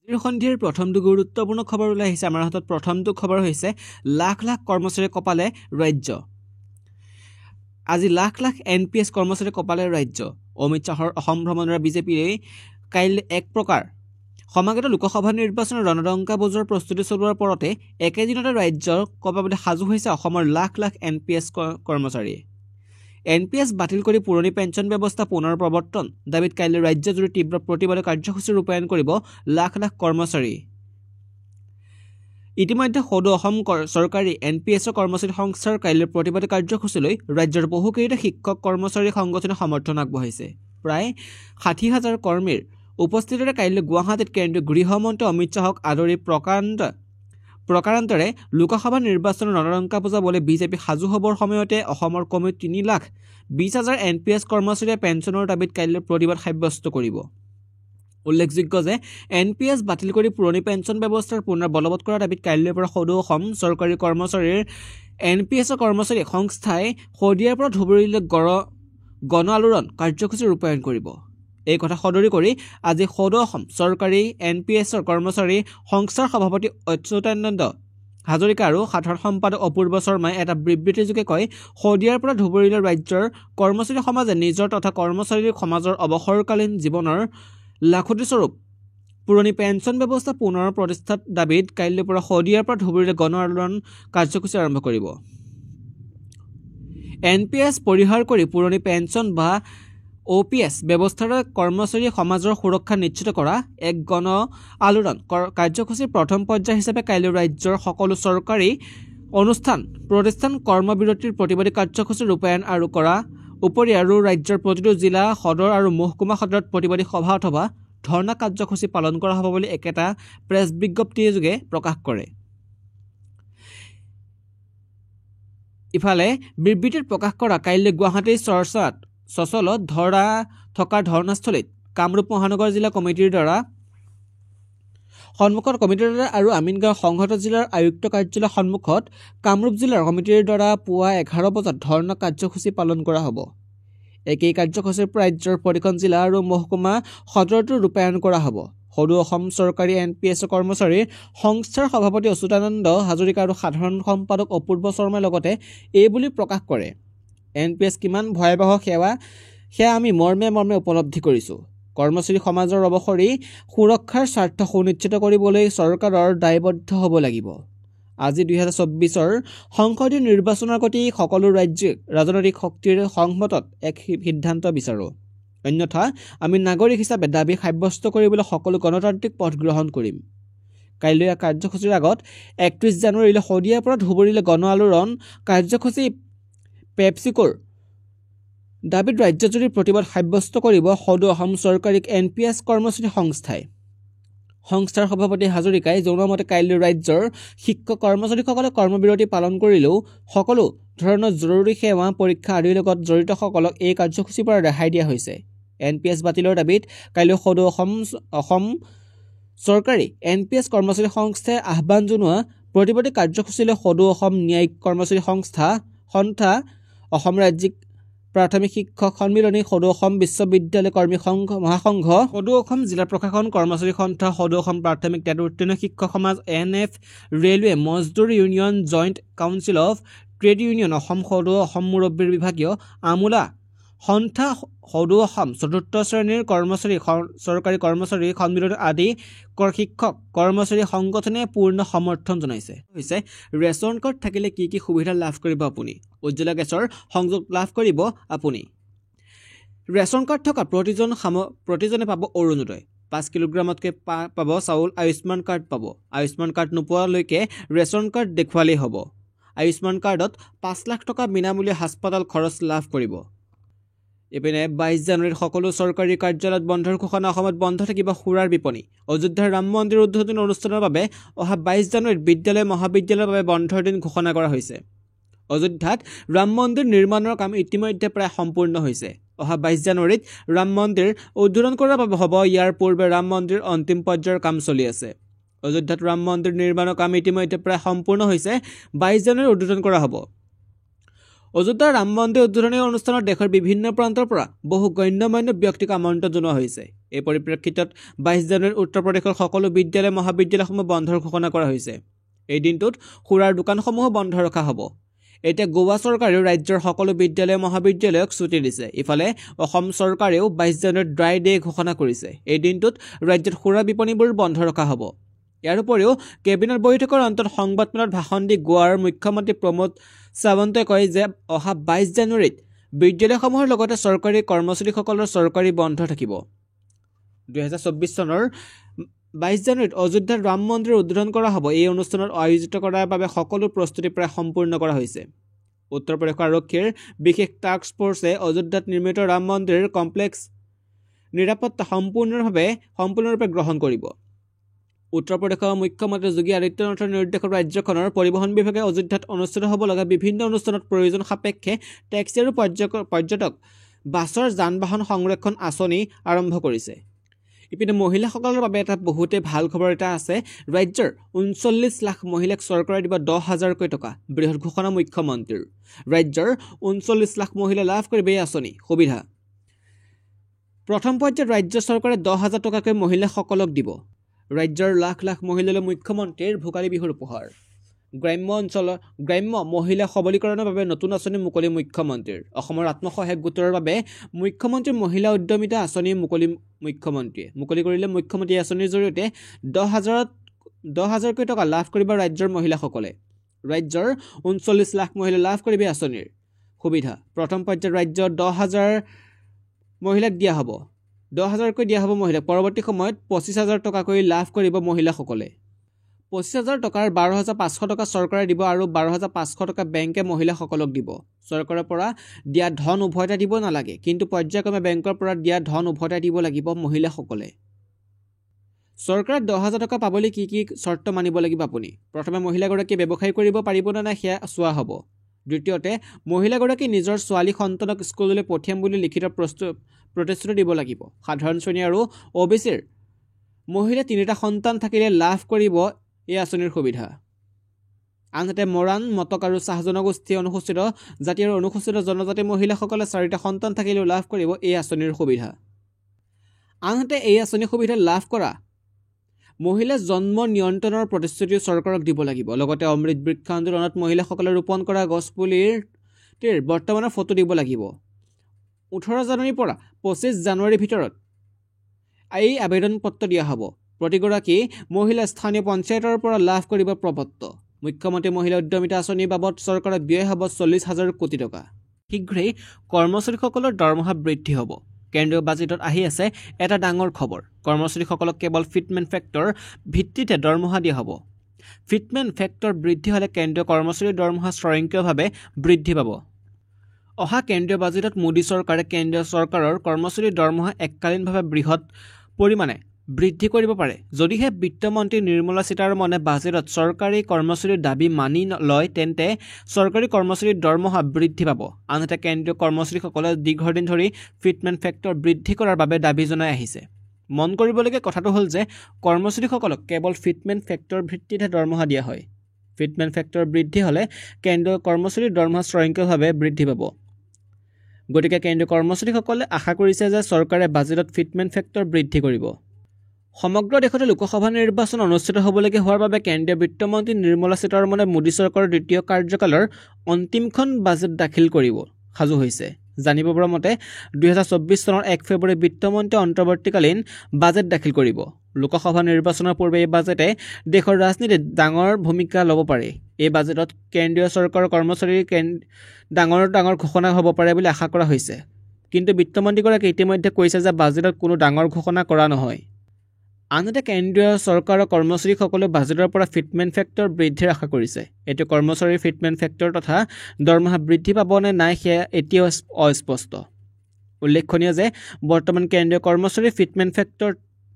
সন্ধিয়াৰ প্ৰথমটো গুৰুত্বপূৰ্ণ খবৰ ওলাই আহিছে আমাৰ হাতত প্ৰথমটো খবৰ হৈছে লাখ লাখ কৰ্মচাৰী কপালে ৰাজ্য আজি লাখ লাখ এনপিএছ কৰ্মচাৰী কপালে ৰাজ্য অমিত শাহৰ অসম ভ্ৰমণৰ বিজেপিয়ে কাইলৈ এক প্ৰকাৰ সমাগত লোকসভা নিৰ্বাচনৰ ৰণদংকা বজোৱাৰ প্ৰস্তুতি চলোৱাৰ পৰতে একেদিনতে ৰাজ্যৰ কপালে সাজু হৈছে অসমৰ লাখ লাখ এনপিএছ কৰ্মচাৰী এনপিএছ বাতিল কৰি পুৰণি পেঞ্চন ব্যৱস্থা পুনৰ প্ৰৱৰ্তন দাবীত কাইলৈ ৰাজ্যজুৰি তীব্ৰ প্ৰতিবাদ কাৰ্যসূচী ৰূপায়ণ কৰিব লাখ লাখ কৰ্মচাৰী ইতিমধ্যে সদৌ অসম চৰকাৰী এনপিএছৰ কৰ্মচাৰী সংস্থাৰ কাইলৈ প্ৰতিবাদ কাৰ্যসূচীলৈ ৰাজ্যৰ বহুকেইটা শিক্ষক কৰ্মচাৰী সংগঠনে সমৰ্থন আগবঢ়াইছে প্ৰায় ৬০,০০০ কৰ্মীৰ উপস্থিতিৰে কাইলৈ গুৱাহাটীত কেন্দ্ৰীয় গৃহমন্ত্ৰী অমিত শাহক আদৰি প্ৰকাৰান্তৰে লোকসভা নিৰ্বাচনৰ ৰণদংকা বজাবলৈ বিজেপি সাজু হ'বৰ সময়তে অসমৰ কমেও ৩,২০,০০০ এনপিএছ কৰ্মচাৰীয়ে পেঞ্চনৰ দাবীত কাইলৈ প্ৰতিবাদ সাব্যস্ত কৰিব উল্লেখযোগ্য যে এনপিএছ বাতিল কৰি পুৰণি পেঞ্চন ব্যৱস্থাৰ পুনৰ বলবৎ কৰাৰ দাবীত কাইলৈৰ পৰা সদৌ অসম চৰকাৰী কৰ্মচাৰীৰ এনপিএছৰ কৰ্মচাৰী সংস্থাই শদিয়াৰ পৰা ধুবুৰীলৈ গণ আলোড়ন কাৰ্যসূচী ৰূপায়ণ কৰিব এই কথা সদৰি কৰি আজি সদৌ অসম চৰকাৰী এনপিএছৰ কৰ্মচাৰী সংস্থাৰ সভাপতি অচ্যুতানন্দ হাজৰিকা আৰু সাধাৰণ সম্পাদক অপূৰ্ব শৰ্মাই এটা বিবৃতিযোগে কয় শদিয়াৰ পৰা ধুবুৰীলৈ ৰাজ্যৰ কৰ্মচাৰী সমাজে নিজৰ তথা কৰ্মচাৰী সমাজৰ অৱসৰকালীন জীৱনৰ লাখুটি স্বৰূপ পুৰণি পেঞ্চন ব্যৱস্থা পুনৰ প্ৰতিষ্ঠাৰ দাবীত কাইলৈৰ পৰা শদিয়াৰ পৰা ধুবুৰীলৈ গণ আলোড়ন কাৰ্যসূচী আৰম্ভ কৰিব এনপিএছ পৰিহাৰ কৰি পুৰণি পেঞ্চন বা OPS ব্যৱস্থাৰে কৰ্মচাৰী সমাজৰ সুৰক্ষা নিশ্চিত কৰা এক গণ আলোড়ন কাৰ্যসূচীৰ প্ৰথম পৰ্যায় হিচাপে কাইলৈ ৰাজ্যৰ সকলো চৰকাৰী অনুষ্ঠান প্ৰতিষ্ঠান কৰ্মবিৰতিৰ প্ৰতিবাদী কাৰ্যসূচী ৰূপায়ণ আৰু কৰা উপৰি আৰু ৰাজ্যৰ প্ৰতিটো জিলা সদৰ আৰু মহকুমা সদৰত প্ৰতিবাদী সভা অথবা ধৰ্ণা কাৰ্যসূচী পালন কৰা হ'ব বুলি একেটা প্ৰেছ বিজ্ঞপ্তিযোগে প্ৰকাশ কৰে ইফালে বিবৃতিত প্ৰকাশ কৰা কাইলৈ গুৱাহাটীৰ চচলত ধৰা থকা ধৰ্ণাস্থলীত কামৰূপ মহানগৰ জিলা কমিটিৰ দ্বাৰা আৰু আমিনগাঁও সংহত জিলাৰ আয়ুক্ত কাৰ্যালয়ৰ সন্মুখত কামৰূপ জিলাৰ কমিটিৰ দ্বাৰা পুৱা 11 বজাত ধৰ্ণা কাৰ্যসূচী পালন কৰা হ'ব একেই কাৰ্যসূচীৰ ৰাজ্যৰ প্ৰতিখন জিলা আৰু মহকুমা সদৰতো ৰূপায়ণ কৰা হ'ব সদৌ অসম চৰকাৰী এনপিএছৰ কৰ্মচাৰী সংস্থাৰ সভাপতি অচ্যুতানন্দ হাজৰিকা আৰু সাধাৰণ সম্পাদক অপূৰ্ব শৰ্মাই লগতে এই বুলি প্ৰকাশ কৰে এনপিএছ কিমান ভয়াবহ সেয়া আমি মৰ্মে উপলব্ধি কৰিছোঁ কৰ্মচাৰী সমাজৰ অৱসৰী সুৰক্ষাৰ স্বাৰ্থ সুনিশ্চিত কৰিবলৈ চৰকাৰৰ দায়বদ্ধ হ'ব লাগিব আজি 2024ৰ সংসদীয় নিৰ্বাচনৰ প্ৰতি সকলো ৰাজ্যিক ৰাজনৈতিক শক্তিৰ সংহতত এক সিদ্ধান্ত বিচাৰো অন্যথা আমি নাগৰিক হিচাপে দাবী সাব্যস্ত কৰিবলৈ সকলো গণতান্ত্ৰিক পথ গ্ৰহণ কৰিম কাইলৈ কাৰ্যসূচীৰ আগত 31 জানুৱাৰীলৈ শদিয়াৰ পৰা ধুবুৰীলৈ গণ আলোড়ন কাৰ্যসূচী পেপচিকোৰ দাবীত ৰাজ্যজুৰি প্ৰতিবাদ সাব্যস্ত কৰিব সদৌ অসম চৰকাৰী এনপিএছ কৰ্মচাৰী সংস্থাৰ সভাপতি হাজৰিকাই জনোৱা মতে কাইলৈ ৰাজ্যৰ শিক্ষক কৰ্মচাৰীসকলে কৰ্মবিৰতি পালন কৰিলেও সকলো ধৰণৰ জৰুৰী সেৱা পৰীক্ষা আদিৰ লগত জড়িতসকলক এই কাৰ্যসূচীৰ পৰা ৰেহাই দিয়া হৈছে এনপিএছ বাতিলৰ দাবীত কাইলৈ সদৌ অসম চৰকাৰী এনপিএছ কৰ্মচাৰী সংস্থাই আহ্বান জনোৱা প্ৰতিবাদী কাৰ্যসূচীলৈ সদৌ অসম ন্যায়িক কৰ্মচাৰী সংস্থা অসম ৰাজ্যিক প্ৰাথমিক শিক্ষক সন্মিলনী সদৌ অসম বিশ্ববিদ্যালয় কৰ্মী সংঘ মহাসংঘ সদৌ অসম জিলা প্ৰশাসন কৰ্মচাৰী সন্থা সদৌ অসম প্ৰাথমিক উত্তীৰ্ণ শিক্ষক সমাজ NF ৰেলৱে মজদুৰ union joint council of trade union Assam সদৌ অসম মুৰব্বীৰ বিভাগীয় আমোলা সন্থা সদৌ অসম চতুৰ্থ শ্ৰেণীৰ চৰকাৰী কৰ্মচাৰী সন্মিলন আদি শিক্ষক কৰ্মচাৰী সংগঠনে পূৰ্ণ সমৰ্থন জনাইছে ৰেচন কাৰ্ড থাকিলে কি কি সুবিধা লাভ কৰিব আপুনি উজ্জ্বলা গেছৰ সংযোগ লাভ কৰিব আপুনি ৰেচন কাৰ্ড থকা প্ৰতিজনে পাব অৰুণোদয় 5 কিলোগ্ৰামতকৈ পাব চাউল আয়ুষ্মান কাৰ্ড পাব আয়ুষ্মান কাৰ্ড নোপোৱালৈকে ৰেচন কাৰ্ড দেখুৱালেই হ'ব আয়ুষ্মান কাৰ্ডত 5 লাখ টকা বিনামূলীয়া হাস্পতাল খৰচ লাভ কৰিব ইপিনে 22 জানুৱাৰীত সকলো চৰকাৰী কাৰ্যালয়ত বন্ধৰ ঘোষণা অসমত বন্ধ থাকিব সুৰাৰ বিপণী অযোধ্যাৰ ৰাম মন্দিৰ উদ্বোধনী অনুষ্ঠানৰ বাবে অহা 22 জানুৱাৰীত বিদ্যালয় মহাবিদ্যালয়ৰ বাবে বন্ধৰ দিন ঘোষণা কৰা হৈছে অযোধ্যাত ৰাম মন্দিৰ নিৰ্মাণৰ কাম ইতিমধ্যে প্ৰায় সম্পূৰ্ণ হৈছে অহা 22 জানুৱাৰীত ৰাম মন্দিৰ উদ্বোধন কৰাৰ বাবে হ'ব ইয়াৰ পূৰ্বে ৰাম মন্দিৰ অন্তিম পৰ্যায়ৰ কাম চলি আছে অযোধ্যাত ৰাম মন্দিৰ নিৰ্মাণৰ কাম ইতিমধ্যে প্ৰায় সম্পূৰ্ণ হৈছে 22 জানুৱাৰীত উদ্বোধন কৰা হ'ব অযোধ্যাৰ ৰাম মন্দিৰ উদ্বোধনী অনুষ্ঠানত দেশৰ বিভিন্ন প্ৰান্তৰ পৰা বহু গণ্যমান্য ব্যক্তিক আমন্ত্ৰণ জনোৱা হৈছে। এই পৰিপ্ৰেক্ষিতত 22 জানুৱাৰীত উত্তৰ প্ৰদেশৰ সকলো বিদ্যালয় মহাবিদ্যালয়সমূহ বন্ধৰ ঘোষণা কৰা হৈছে। এই দিনটোত সুৰাৰ দোকানসমূহ বন্ধ ৰখা হ'ব। এতিয়া গোৱা চৰকাৰেও ৰাজ্যৰ সকলো বিদ্যালয় মহাবিদ্যালয়ক ছুটি দিছে। ইফালে অসম চৰকাৰেও 22 জানুৱাৰীত ড্ৰাই ডে ঘোষণা কৰিছে। এই দিনটোত ৰাজ্যত সুৰা বিপণীবোৰ বন্ধ ৰখা হ'ব। ইয়াৰ উপৰিও কেবিনেট বৈঠকৰ অন্তত সংবাদমেলত ভাষণ দি গোৱাৰ মুখ্যমন্ত্ৰী প্ৰমোদ সাৱন্তই কয় যে অহা 22 জানুৱাৰীত বিদ্যালয়সমূহৰ লগতে চৰকাৰী কৰ্মচাৰীসকলৰ চৰকাৰী বন্ধ থাকিব। 2024 চনৰ 22 জানুৱাৰীত অযোধ্যাত ৰাম মন্দিৰ উদ্বোধন কৰা হ'ব। এই অনুষ্ঠানত আয়োজিত কৰাৰ বাবে সকলো প্ৰস্তুতি প্ৰায় সম্পূৰ্ণ কৰা হৈছে। উত্তৰ প্ৰদেশ আৰক্ষীৰ বিশেষ টাস্ক ফ'ৰ্চে অযোধ্যাত নিৰ্মিত ৰাম মন্দিৰ কমপ্লেক্স নিৰাপত্তা সম্পূৰ্ণৰূপে গ্ৰহণ কৰিব। উত্তৰ প্ৰদেশৰ মুখ্যমন্ত্ৰী যোগী আদিত্যনাথৰ নিৰ্দেশত ৰাজ্যখনৰ পৰিবহণ বিভাগে অযোধ্যাত অনুষ্ঠিত হ'ব লগা বিভিন্ন অনুষ্ঠানত প্ৰয়োজন সাপেক্ষে টেক্সি আৰু পৰ্যটক বাছৰ যান-বাহন সংৰক্ষণ আঁচনি আৰম্ভ কৰিছে। ইপিনে মহিলাসকলৰ বাবে এটা বহুতে ভাল খবৰ এটা আছে। ৰাজ্যৰ 39 লাখ মহিলাক চৰকাৰে দিব 10,000কৈ টকা। বৃহৎ ঘোষণা মুখ্যমন্ত্ৰীৰ। ৰাজ্যৰ 39 লাখ মহিলাই লাভ কৰিব এই আঁচনি সুবিধা। প্ৰথম পৰ্যায়ত ৰাজ্য চৰকাৰে 10,000 টকাকৈ মহিলাসকলক দিব। ৰাজ্যৰ লাখ লাখ মহিলালৈ মুখ্যমন্ত্ৰীৰ ভোগালী বিহুৰ উপহাৰ। গ্ৰাম্য মহিলা সবলীকৰণৰ বাবে নতুন আঁচনি মুকলি মুখ্যমন্ত্ৰীৰ। অসমৰ আত্মসহায়ক গোটৰ বাবে মুখ্যমন্ত্ৰীৰ মহিলা উদ্যমিতা আঁচনি মুখ্যমন্ত্ৰীয়ে মুকলি কৰিলে। মুখ্যমন্ত্ৰী আঁচনিৰ জৰিয়তে 10,000কৈ টকা লাভ কৰিব ৰাজ্যৰ মহিলাসকলে। ৰাজ্যৰ 39 লাখ মহিলাই লাভ কৰিব আঁচনিৰ সুবিধা। প্ৰথম পৰ্যায়ত ৰাজ্যৰ 10,000 মহিলাক দিয়া হ'ব। 10,000কৈ দিয়া হ'ব মহিলাক। পৰৱৰ্তী সময়ত 25,000 টকাকৈ লাভ কৰিব মহিলাসকলে। 25,000 টকাৰ 12,500 টকা চৰকাৰে দিব আৰু 12,500 টকা বেংকে মহিলাসকলক দিব। চৰকাৰৰ পৰা দিয়া ধন উভতাই দিব নালাগে, কিন্তু পৰ্যায়ক্ৰমে বেংকৰ পৰা দিয়া ধন উভতাই দিব লাগিব মহিলাসকলে। চৰকাৰে 10,000 টকা পাবলৈ কি কি চৰ্ত মানিব লাগিব আপুনি? প্ৰথমে মহিলাগৰাকীয়ে ব্যৱসায় কৰিব পাৰিব নে নাই সেয়া চোৱা হ'ব। দ্বিতীয়তে মহিলাগৰাকী নিজৰ ছোৱালী সন্তানক স্কুললৈ পঠিয়াম বুলি লিখিত প্ৰতিশ্ৰুতি দিব লাগিব। সাধাৰণ শ্ৰেণী আৰু OBCৰ মহিলা 3টা সন্তান থাকিলে লাভ কৰিব এই আঁচনিৰ সুবিধা। আনহাতে মৰাণ, মটক আৰু চাহ জনগোষ্ঠী, অনুসূচিত জাতি আৰু অনুসূচিত জনজাতি মহিলাসকলে 4টা সন্তান থাকিলেও লাভ কৰিব এই আঁচনিৰ সুবিধা। আনহাতে এই আঁচনিৰ সুবিধা লাভ কৰা মহিলা জন্ম নিয়ন্ত্ৰণৰ প্ৰতিশ্ৰুতি চৰকাৰক দিব লাগিব। লগতে অমৃত বৃক্ষ আন্দোলনত মহিলাসকলে ৰোপণ কৰা গছপুলিৰ বৰ্তমানৰ ফটো দিব লাগিব। 18 জানুৱাৰীৰ পৰা 25 জানুৱাৰীৰ ভিতৰত এই আবেদন পত্ৰ দিয়া হ'ব। প্ৰতিগৰাকী মহিলা স্থানীয় পঞ্চায়তৰ পৰা লাভ কৰিব প্ৰপত্ৰ। মুখ্যমন্ত্ৰী মহিলা উদ্যমিতা আঁচনিৰ বাবদ চৰকাৰৰ ব্যয় হ'ব 40,000 কোটি টকা। শীঘ্ৰেই কৰ্মচাৰীসকলৰ দৰমহা বৃদ্ধি হ'ব। কেন্দ্ৰীয় বাজেটত আহি আছে এটা ডাঙৰ খবৰ। কৰ্মচাৰীসকলক কেৱল ফিটমেণ্ট ফেক্টৰ ভিত্তিতে দৰমহা দিয়া হ'ব। ফিটমেণ্ট ফেক্টৰ বৃদ্ধি হ'লে কেন্দ্ৰীয় কৰ্মচাৰীৰ দৰমহা স্বয়ংক্ৰিয়ভাৱে বৃদ্ধি পাব। অহা কেন্দ্ৰীয় বাজেটত মোদী চৰকাৰে কেন্দ্ৰীয় চৰকাৰৰ কৰ্মচাৰীৰ দৰমহা এককালীনভাৱে বৃহৎ পৰিমাণে বৃদ্ধি কৰিব পাৰে। যদিহে বিত্তমন্ত্ৰী নিৰ্মলা সীতাৰমণে বাজেটত চৰকাৰী কৰ্মচাৰীৰ দাবী মানি লয়, তেন্তে চৰকাৰী কৰ্মচাৰীৰ দৰমহা বৃদ্ধি পাব। আনহাতে কেন্দ্ৰীয় কৰ্মচাৰীসকলে দীৰ্ঘদিন ধৰি ফিটমেণ্ট ফেক্টৰ বৃদ্ধি কৰাৰ বাবে দাবী জনাই আহিছে। মন কৰিবলগীয়া কথাটো হ'ল যে কৰ্মচাৰীসকলক কেৱল ফিটমেণ্ট ফেক্টৰ ভিত্তিতহে দৰমহা দিয়া হয়। ফিটমেণ্ট ফেক্টৰ বৃদ্ধি হ'লে কেন্দ্ৰীয় কৰ্মচাৰীৰ দৰমহা স্বয়ংক্ৰিয়ভাৱে বৃদ্ধি পাব। গতিকে কেন্দ্ৰীয় কৰ্মচাৰীসকলে আশা কৰিছে যে চৰকাৰে বাজেটত ফিটমেণ্ট ফেক্টৰ বৃদ্ধি কৰিব। সমগ্ৰ দেশতে লোকসভা নিৰ্বাচন অনুষ্ঠিত হ'বলগীয়া হোৱাৰ বাবে কেন্দ্ৰীয় বিত্তমন্ত্ৰী নিৰ্মলা সীতাৰমণে মোদী চৰকাৰৰ দ্বিতীয় কাৰ্যকালৰ অন্তিমখন বাজেট দাখিল কৰিব সাজু হৈছে। জানিব পৰা মতে 2024 চনৰ 1 ফেব্ৰুৱাৰী বিত্তমন্ত্ৰীয়ে অন্তৰ্বৰ্তীকালীন বাজেট দাখিল কৰিব। লোকসভা নিৰ্বাচনৰ পূৰ্বে এই বাজেটে দেশৰ ৰাজনীতিত ডাঙৰ ভূমিকা ল'ব পাৰে। এই বাজেটত কেন্দ্ৰীয় চৰকাৰৰ কৰ্মচাৰীৰ ডাঙৰ ঘোষণা হ'ব পাৰে বুলি আশা কৰা হৈছে। কিন্তু বিত্তমন্ত্ৰীগৰাকীয়ে ইতিমধ্যে কৈছে যে বাজেটত কোনো ডাঙৰ ঘোষণা কৰা নহয়। আনহাতে কেন্দ্ৰীয় চৰকাৰৰ কৰ্মচাৰীসকলে বাজেটৰ পৰা ফিটমেণ্ট ফেক্টৰ বৃদ্ধিৰ আশা কৰিছে। এইটো কৰ্মচাৰীৰ ফিটমেণ্ট ফেক্টৰ তথা দৰমহা বৃদ্ধি পাব নে নাই সেয়া এতিয়াও অস্পষ্ট। উল্লেখনীয় যে বৰ্তমান কেন্দ্ৰীয় কৰ্মচাৰীৰ ফিটমেণ্ট ফেক্টৰ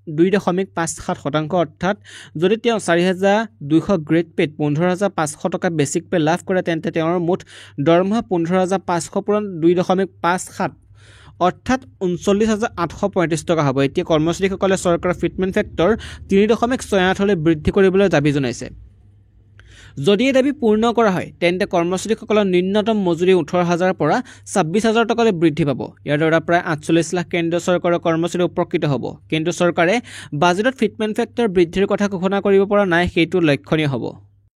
2.57% অৰ্থাৎ যদি তেওঁ 4,200 গ্ৰেড পে'ত 15,500 টকা বেছিক পে' লাভ কৰে, তেন্তে তেওঁৰ মুঠ দৰমহা 15,500 পূৰণ 2.57 অৰ্থাৎ 39,835 টকা হ'ব। এতিয়া কৰ্মচাৰীসকলে চৰকাৰৰ ফিটমেণ্ট ফেক্টৰ 3.68লৈ বৃদ্ধি কৰিবলৈ দাবী জনাইছে। যদি এই দাবী পূৰ্ণ কৰা হয় তেন্তে কৰ্মচাৰীসকলৰ ন্যূনতম মজুৰি 18,000 পৰা 26,000 টকালৈ বৃদ্ধি পাব। ইয়াৰ দ্বাৰা প্ৰায় 48 লাখ কেন্দ্ৰীয় চৰকাৰৰ কৰ্মচাৰী উপকৃত হ'ব। কিন্তু চৰকাৰে বাজেটত ফিটমেন্ট ফেক্টৰ বৃদ্ধিৰ কথা ঘোষণা কৰিব পৰা নাই, সেইটো লক্ষণীয় হ'ব।